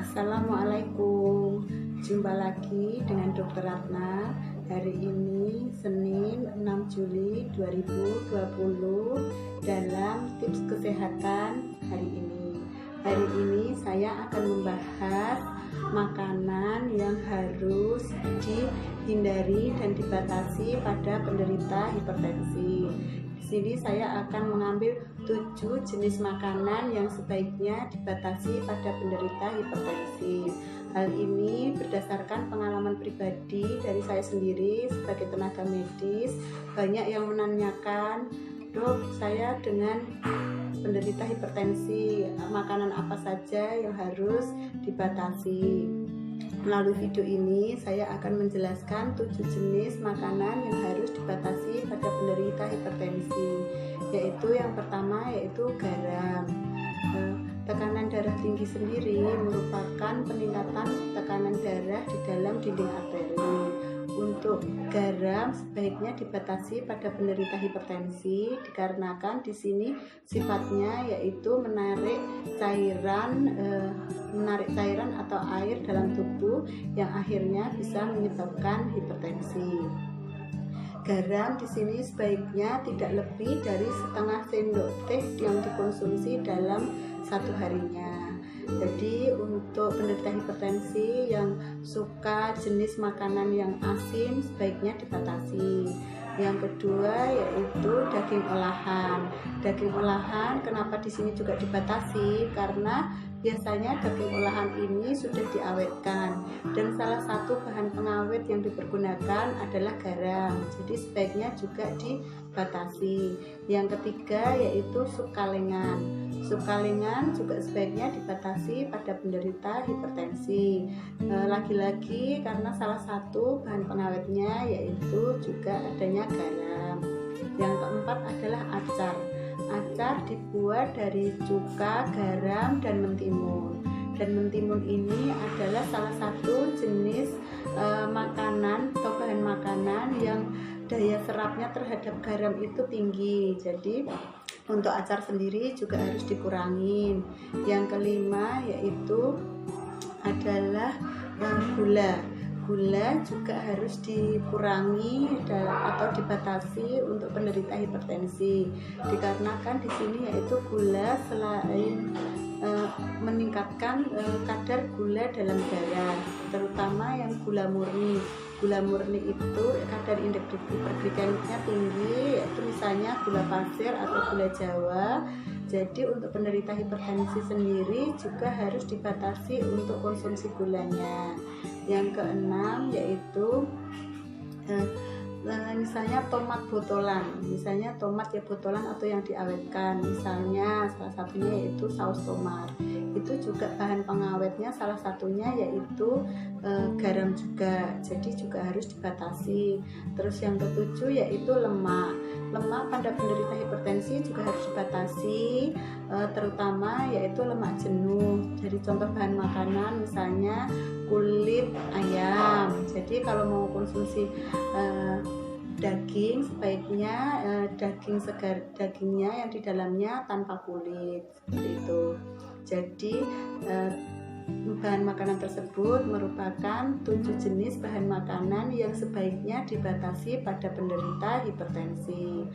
Assalamualaikum. Jumpa lagi dengan Dr. Ratna. Hari ini Senin 6 Juli 2020 dalam tips kesehatan hari ini. Hari ini saya akan membahas makanan yang harus dihindari dan dibatasi pada penderita hipertensi. Di sini saya akan mengambil 7 jenis makanan yang sebaiknya dibatasi pada penderita hipertensi. Hal ini berdasarkan pengalaman pribadi dari saya sendiri sebagai tenaga medis. Banyak yang menanyakan, "Dok, saya dengan penderita hipertensi, makanan apa saja yang harus dibatasi?" Melalui video ini saya akan menjelaskan 7 jenis makanan yang harus dibatasi pada penderita hipertensi, yaitu yang pertama yaitu garam. Tekanan darah tinggi sendiri merupakan peningkatan tekanan darah di dalam dinding arteri. Untuk garam sebaiknya dibatasi pada penderita hipertensi dikarenakan di sini sifatnya yaitu menarik cairan atau air dalam tubuh yang akhirnya bisa menyebabkan hipertensi. Garam di sini sebaiknya tidak lebih dari setengah sendok teh yang dikonsumsi dalam satu harinya. Jadi untuk penderita hipertensi yang suka jenis makanan yang asin sebaiknya dibatasi. Yang kedua yaitu daging olahan. Daging olahan kenapa di sini juga dibatasi? Karena biasanya daging olahan ini sudah diawetkan dan salah satu bahan pengawet yang dipergunakan adalah garam. Jadi sebaiknya juga dibatasi. Yang ketiga yaitu sup kalengan. Sup kalengan juga sebaiknya dibatasi pada penderita hipertensi. Lagi-lagi karena salah satu bahan pengawetnya yaitu juga adanya garam. Yang keempat adalah acar. Acar dibuat dari cuka, garam, dan mentimun. Dan mentimun ini adalah salah satu jenis makanan atau bahan makanan yang daya serapnya terhadap garam itu tinggi. Jadi untuk acar sendiri juga harus dikurangin. Yang kelima yaitu adalah gula. Gula juga harus dikurangi atau dibatasi untuk penderita hipertensi. Dikarenakan di sini yaitu gula selain meningkatkan kadar gula dalam darah, terutama yang gula murni. Gula murni itu kadar indeks hiperglikemiknya tinggi, yaitu misalnya gula pasir atau gula Jawa. Jadi untuk penderita hipertensi sendiri juga harus dibatasi untuk konsumsi gulanya. Yang keenam yaitu misalnya tomat botolan, misalnya tomat ya botolan atau yang diawetkan, misalnya salah satunya yaitu saus tomat. Itu juga bahan pengawetnya salah satunya yaitu garam juga, jadi juga harus dibatasi. Terus yang ketujuh yaitu lemak. Lemak pada penderita hipertensi juga harus dibatasi, terutama yaitu lemak jenuh. Jadi contoh bahan makanan misalnya kulit ayam. Jadi kalau mau konsumsi daging sebaiknya daging segar, dagingnya yang di dalamnya tanpa kulit, seperti itu. Jadi bahan makanan tersebut merupakan 7 jenis bahan makanan yang sebaiknya dibatasi pada penderita hipertensi.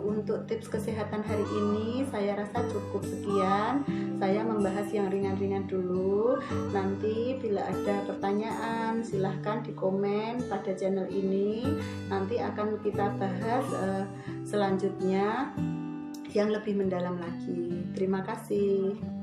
Untuk tips kesehatan hari ini saya rasa cukup sekian. Saya membahas yang ringan-ringan dulu. Nanti bila ada pertanyaan silahkan di komen pada channel ini. Nanti akan kita bahas selanjutnya yang lebih mendalam lagi. Terima kasih.